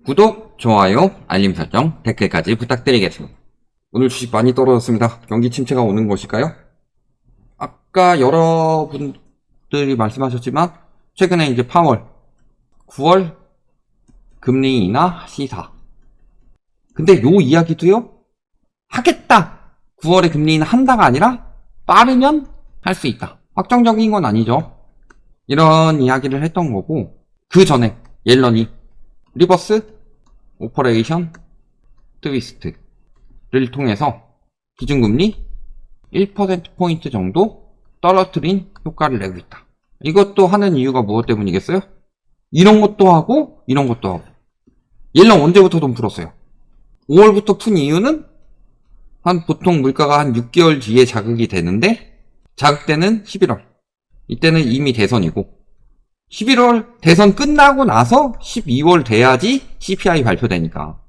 구독, 좋아요, 알림 설정, 댓글까지 부탁드리겠습니다. 오늘 주식 많이 떨어졌습니다. 경기 침체가 오는 것일까요? 아까 여러분들이 말씀하셨지만 최근에 이제 8월, 9월 금리 인하 시사. 근데 요 이야기도요, 하겠다! 9월에 금리 인하 한다가 아니라 빠르면 할 수 있다. 확정적인 건 아니죠. 이런 이야기를 했던 거고, 그 전에 옐런이 리버스 오퍼레이션 트위스트를 통해서 기준금리 1%포인트 정도 떨어뜨린 효과를 내고 있다. 이것도 하는 이유가 무엇 때문이겠어요? 이런 것도 하고 이런 것도 하고. 옐런 언제부터 돈 풀었어요? 5월부터 푼 이유는 보통 물가가 한 6개월 뒤에 자극이 되는데, 자극되는 11월. 이때는 이미 대선이고, 11월 대선 끝나고 나서 12월 돼야지 CPI 발표되니까.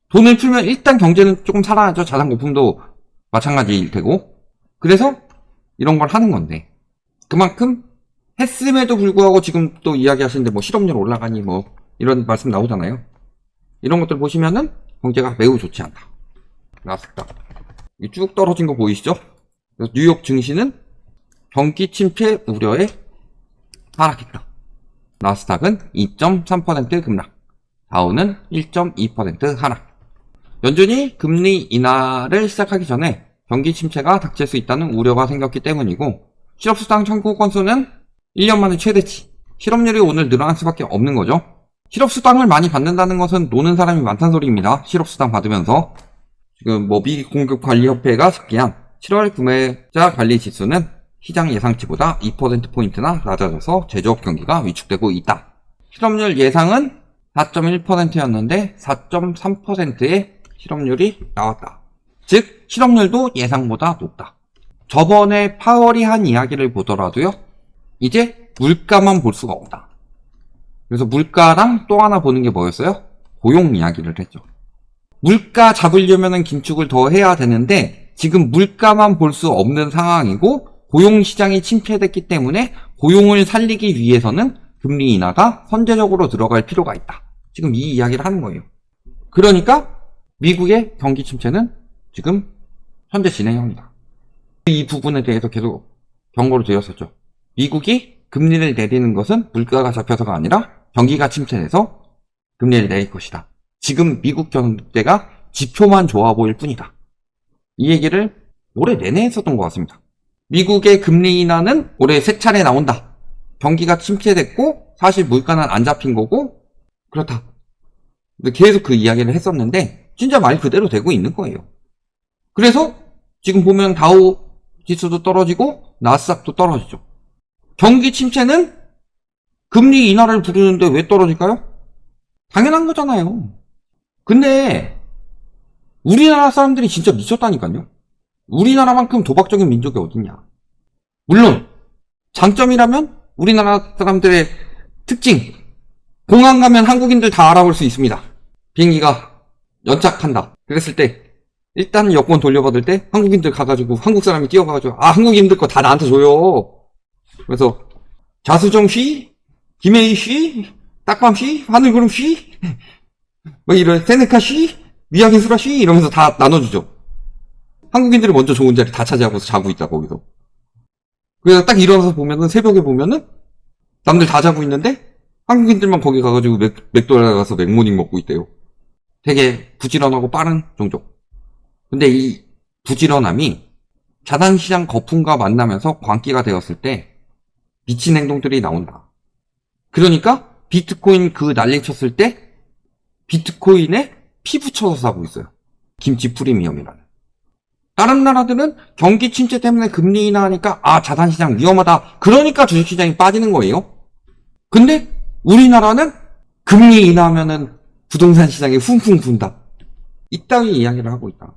돈을 풀면 일단 경제는 조금 살아나죠. 자산 거품도 마찬가지일 테고. 그래서 이런 걸 하는 건데, 그만큼 했음에도 불구하고 지금 또 이야기하시는데 뭐 실업률 올라가니 뭐 이런 말씀 나오잖아요. 이런 것들 보시면은 경제가 매우 좋지 않다. 나스닥 쭉 떨어진 거 보이시죠? 그래서 뉴욕 증시는 경기 침체 우려에 하락했다. 나스닥은 2.3% 급락, 다우는 1.2% 하락. 연준이 금리 인하를 시작하기 전에 경기 침체가 닥칠 수 있다는 우려가 생겼기 때문이고, 실업수당 청구 건수는 1년 만에 최대치, 실업률이 오늘 늘어날 수밖에 없는 거죠. 실업수당을 많이 받는다는 것은 노는 사람이 많다는 소리입니다. 실업수당 받으면서 지금 미공급관리협회가 집계한 7월 구매자 관리 지수는 시장 예상치보다 2%포인트나 낮아져서 제조업 경기가 위축되고 있다. 실업률 예상은 4.1%였는데 4.3%의 실업률이 나왔다. 즉 실업률도 예상보다 높다. 저번에 파월이 한 이야기를 보더라도요, 이제 물가만 볼 수가 없다. 그래서 물가랑 또 하나 보는 게 뭐였어요? 고용 이야기를 했죠. 물가 잡으려면 긴축을 더 해야 되는데 지금 물가만 볼 수 없는 상황이고 고용시장이 침체됐기 때문에 고용을 살리기 위해서는 금리 인하가 선제적으로 들어갈 필요가 있다. 지금 이 이야기를 하는 거예요. 그러니까 미국의 경기 침체는 지금 현재 진행형이다. 이 부분에 대해서 계속 경고를 드렸었죠. 미국이 금리를 내리는 것은 물가가 잡혀서가 아니라 경기가 침체돼서 금리를 내릴 것이다. 지금 미국 경제가 지표만 좋아 보일 뿐이다. 이 얘기를 올해 내내 했었던 것 같습니다. 미국의 금리 인하는 올해 3차례 나온다. 경기가 침체됐고 사실 물가는 안 잡힌 거고 그렇다. 계속 그 이야기를 했었는데 진짜 말 그대로 되고 있는 거예요. 그래서 지금 보면 다우 지수도 떨어지고 나스닥도 떨어지죠. 경기 침체는 금리 인하를 부르는데 왜 떨어질까요? 당연한 거잖아요. 근데 우리나라 사람들이 진짜 미쳤다니까요. 우리나라만큼 도박적인 민족이 어딨냐. 물론 장점이라면 우리나라 사람들의 특징, 공항 가면 한국인들 다 알아볼 수 있습니다. 비행기가 연착한다 그랬을 때 일단 여권 돌려받을 때 한국인들 가가지고 한국 사람이 뛰어가가지고 한국인들 거 다 나한테 줘요. 그래서 자수정 씨, 김혜희 씨, 딱밤 씨, 하늘구름 씨, 막 이런 세네카 씨, 미야기수라 씨 이러면서 다 나눠주죠. 한국인들이 먼저 좋은 자리 다 차지하고서 자고 있다 거기서. 그래서 딱 일어나서 보면은 새벽에 보면은 남들 다 자고 있는데 한국인들만 거기 가가지고 맥도날드 가서 맥모닝 먹고 있대요. 되게 부지런하고 빠른 종족. 근데 이 부지런함이 자산시장 거품과 만나면서 광기가 되었을 때 미친 행동들이 나온다. 그러니까 비트코인 그 난리 쳤을 때 비트코인에 피 붙여서 사고 있어요. 김치 프리미엄이라는. 다른 나라들은 경기 침체 때문에 금리 인하하니까 자산시장 위험하다. 그러니까 주식시장이 빠지는 거예요. 근데 우리나라는 금리 인하하면은 부동산 시장이 쿵쿵 분다. 이따위 이야기를 하고 있다.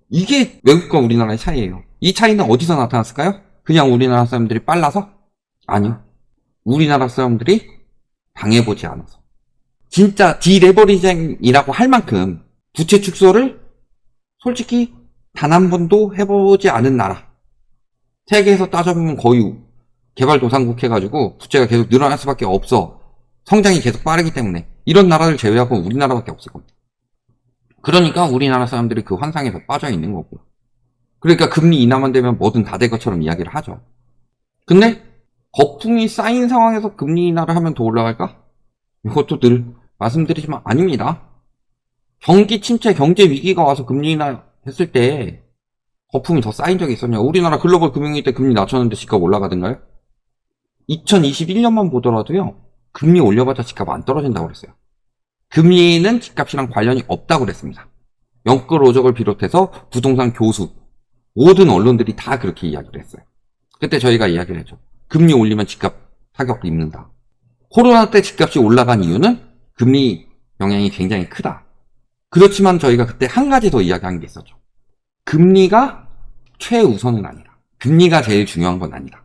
이게 외국과 우리나라의 차이예요. 이 차이는 어디서 나타났을까요? 그냥 우리나라 사람들이 빨라서? 아니요. 우리나라 사람들이 당해보지 않아서. 진짜 디레버리징이라고 할 만큼 부채 축소를 솔직히 단 한 번도 해보지 않은 나라. 세계에서 따져보면 거의 개발도상국 해가지고 부채가 계속 늘어날 수밖에 없어. 성장이 계속 빠르기 때문에. 이런 나라를 제외하고 우리나라밖에 없을 겁니다. 그러니까 우리나라 사람들이 그 환상에서 빠져 있는 거고. 그러니까 금리 인하만 되면 뭐든 다 될 것처럼 이야기를 하죠. 근데 거품이 쌓인 상황에서 금리 인하를 하면 더 올라갈까? 이것도 늘 말씀드리지만 아닙니다. 경기 침체, 경제 위기가 와서 금리 인하 했을 때 거품이 더 쌓인 적이 있었냐? 우리나라 글로벌 금융위기 때 금리 낮췄는데 집값 올라가던가요? 2021년만 보더라도요. 금리 올려봤자 집값 안 떨어진다고 그랬어요. 금리는 집값이랑 관련이 없다고 그랬습니다. 영끌 오적을 비롯해서 부동산 교수, 모든 언론들이 다 그렇게 이야기를 했어요. 그때 저희가 이야기를 했죠. 금리 올리면 집값 타격을 입는다. 코로나 때 집값이 올라간 이유는 금리 영향이 굉장히 크다. 그렇지만 저희가 그때 한 가지 더 이야기한 게 있었죠. 금리가 최우선은 아니다. 금리가 제일 중요한 건 아니다.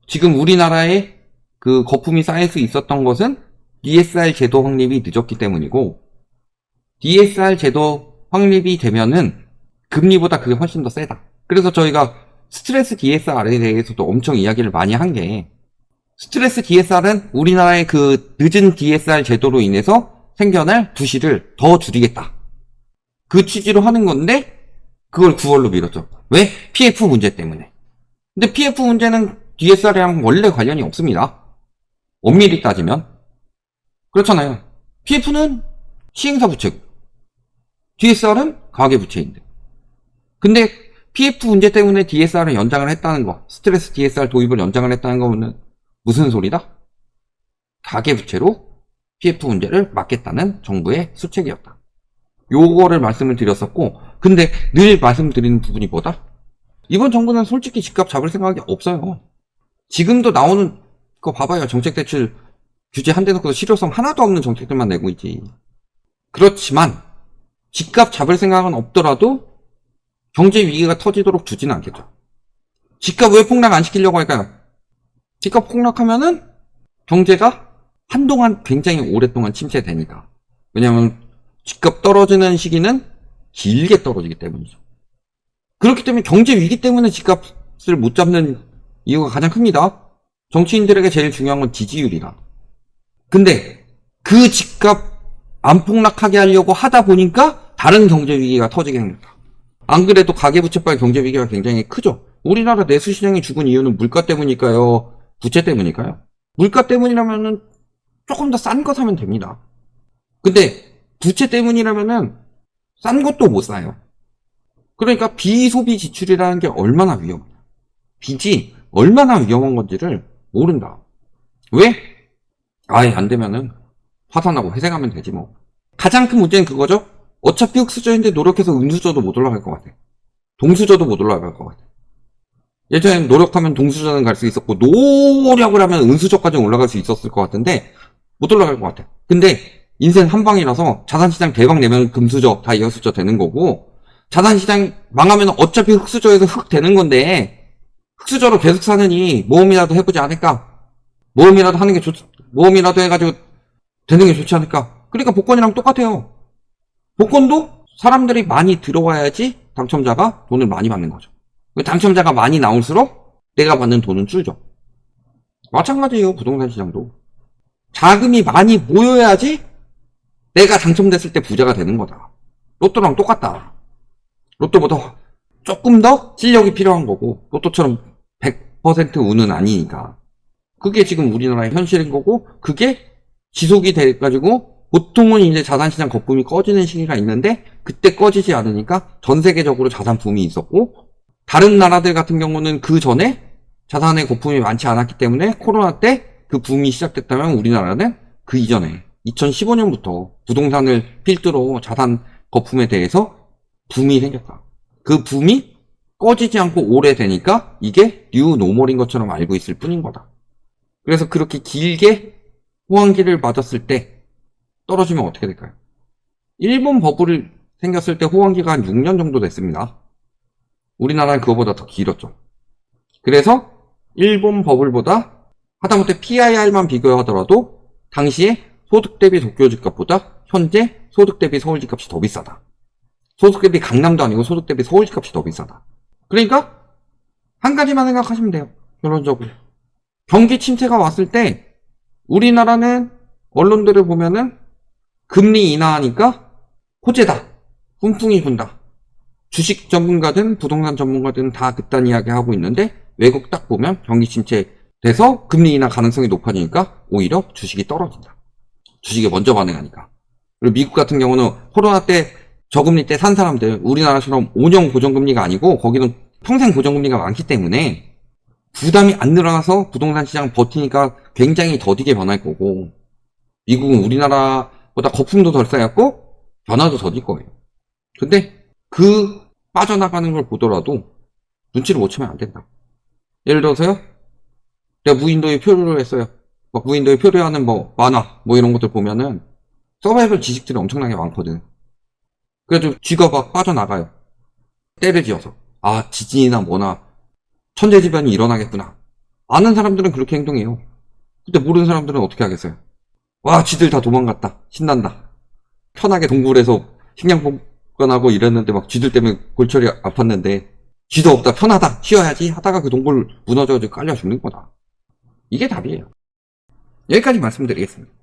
지금 우리나라에 그 거품이 쌓일 수 있었던 것은 DSR 제도 확립이 늦었기 때문이고, DSR 제도 확립이 되면은 금리보다 그게 훨씬 더 세다. 그래서 저희가 스트레스 DSR에 대해서도 엄청 이야기를 많이 한 게, 스트레스 DSR은 우리나라의 그 늦은 DSR 제도로 인해서 생겨날 부실을 더 줄이겠다. 그 취지로 하는 건데 그걸 9월로 미뤘죠. 왜? PF 문제 때문에. 근데 PF 문제는 DSR이랑 원래 관련이 없습니다. 엄밀히 따지면. 그렇잖아요. PF는 시행사 부채고 DSR은 가계부채인데. 근데 PF 문제 때문에 DSR을 연장을 했다는 거, 스트레스 DSR 도입을 연장을 했다는 거는 무슨 소리다? 가계부채로 PF 문제를 막겠다는 정부의 수책이었다. 요거를 말씀을 드렸었고, 근데 늘 말씀드리는 부분이 뭐다? 이번 정부는 솔직히 집값 잡을 생각이 없어요. 지금도 나오는 거 봐봐요. 정책 대출 규제 한 대 놓고 실효성 하나도 없는 정책들만 내고 있지. 그렇지만 집값 잡을 생각은 없더라도 경제 위기가 터지도록 주지는 않겠죠. 집값 왜 폭락 안 시키려고 할까요? 집값 폭락하면은 경제가 한동안 굉장히 오랫동안 침체되니까. 왜냐하면 집값 떨어지는 시기는 길게 떨어지기 때문이죠. 그렇기 때문에 경제 위기 때문에 집값을 못 잡는 이유가 가장 큽니다. 정치인들에게 제일 중요한 건 지지율이다. 근데 그 집값 안 폭락하게 하려고 하다 보니까 다른 경제 위기가 터지게 생겼다. 안 그래도 가계부채발 경제 위기가 굉장히 크죠. 우리나라 내수시장이 죽은 이유는 물가 때문일까요? 부채 때문일까요? 물가 때문이라면은 조금 더 싼 거 사면 됩니다. 근데 부채 때문이라면은 싼 것도 못 사요. 그러니까 비소비 지출이라는 게 얼마나 위험해. 빚이 얼마나 위험한 건지를 모른다. 왜? 아예 안 되면은 파산하고 회생하면 되지 뭐. 가장 큰 문제는 그거죠. 어차피 흑수저인데 노력해서 음수저도 못 올라갈 것 같아. 동수저도 못 올라갈 것 같아. 예전엔 노력하면 동수저는 갈 수 있었고 노력을 하면 음수저까지 올라갈 수 있었을 것 같은데 못 올라갈 것 같아. 근데 인생 한 방이라서 자산시장 대박 내면 금수저 다 여수저 되는 거고, 자산시장 망하면 어차피 흑수저에서 흑 되는 건데 흑수저로 계속 사느니 모험이라도 해보지 않을까. 모험이라도 하는 게 모험이라도 해가지고 되는 게 좋지 않을까. 그러니까 복권이랑 똑같아요. 복권도 사람들이 많이 들어와야지 당첨자가 돈을 많이 받는 거죠. 당첨자가 많이 나올수록 내가 받는 돈은 줄죠. 마찬가지예요. 부동산 시장도. 자금이 많이 모여야지 내가 당첨됐을 때 부자가 되는 거다. 로또랑 똑같다. 로또보다 조금 더 실력이 필요한 거고, 로또처럼 100% 운은 아니니까. 그게 지금 우리나라의 현실인 거고, 그게 지속이 돼가지고 보통은 이제 자산시장 거품이 꺼지는 시기가 있는데 그때 꺼지지 않으니까 전 세계적으로 자산 붐이 있었고, 다른 나라들 같은 경우는 그 전에 자산의 거품이 많지 않았기 때문에 코로나 때 그 붐이 시작됐다면 우리나라는 그 이전에 2015년부터 부동산을 필두로 자산 거품에 대해서 붐이 생겼다. 그 붐이 꺼지지 않고 오래되니까 이게 뉴 노멀인 것처럼 알고 있을 뿐인 거다. 그래서 그렇게 길게 호황기를 맞았을 때 떨어지면 어떻게 될까요? 일본 버블이 생겼을 때 호황기가 한 6년 정도 됐습니다. 우리나라는 그거보다 더 길었죠. 그래서 일본 버블보다 하다못해 PIR만 비교하더라도 당시에 소득 대비 도쿄 집값보다 현재 소득 대비 서울 집값이 더 비싸다. 소득 대비 강남도 아니고 소득 대비 서울 집값이 더 비싸다. 그러니까 한 가지만 생각하시면 돼요. 결론적으로. 경기 침체가 왔을 때 우리나라는 언론들을 보면은 금리 인하하니까 호재다. 훈풍이 분다. 주식 전문가든 부동산 전문가든 다 그딴 이야기 하고 있는데 외국 딱 보면 경기 침체돼서 금리 인하 가능성이 높아지니까 오히려 주식이 떨어진다. 주식에 먼저 반응하니까. 그리고 미국 같은 경우는 코로나 때 저금리 때 산 사람들, 우리나라처럼 5년 고정금리가 아니고 거기는 평생 고정금리가 많기 때문에 부담이 안 늘어나서 부동산 시장 버티니까 굉장히 더디게 변할 거고, 미국은 우리나라보다 거품도 덜 쌓였고 변화도 더딜 거예요. 근데 그 빠져나가는 걸 보더라도 눈치를 못 채면 안 된다. 예를 들어서요, 내가 무인도에 표류를 했어요. 막 무인도에 표류하는 뭐 만화 뭐 이런 것들 보면은 서바이벌 지식들이 엄청나게 많거든. 그래도 쥐가 막 빠져나가요. 때를 지어서. 아, 지진이나 뭐나 천재지변이 일어나겠구나. 아는 사람들은 그렇게 행동해요. 근데 모르는 사람들은 어떻게 하겠어요? 와, 쥐들 다 도망갔다. 신난다. 편하게 동굴에서 식량 보관하고 이랬는데 막 쥐들 때문에 골철이 아팠는데 쥐도 없다, 편하다, 쉬어야지 하다가 그 동굴 무너져가지고 깔려 죽는 거다. 이게 답이에요. 여기까지 말씀드리겠습니다.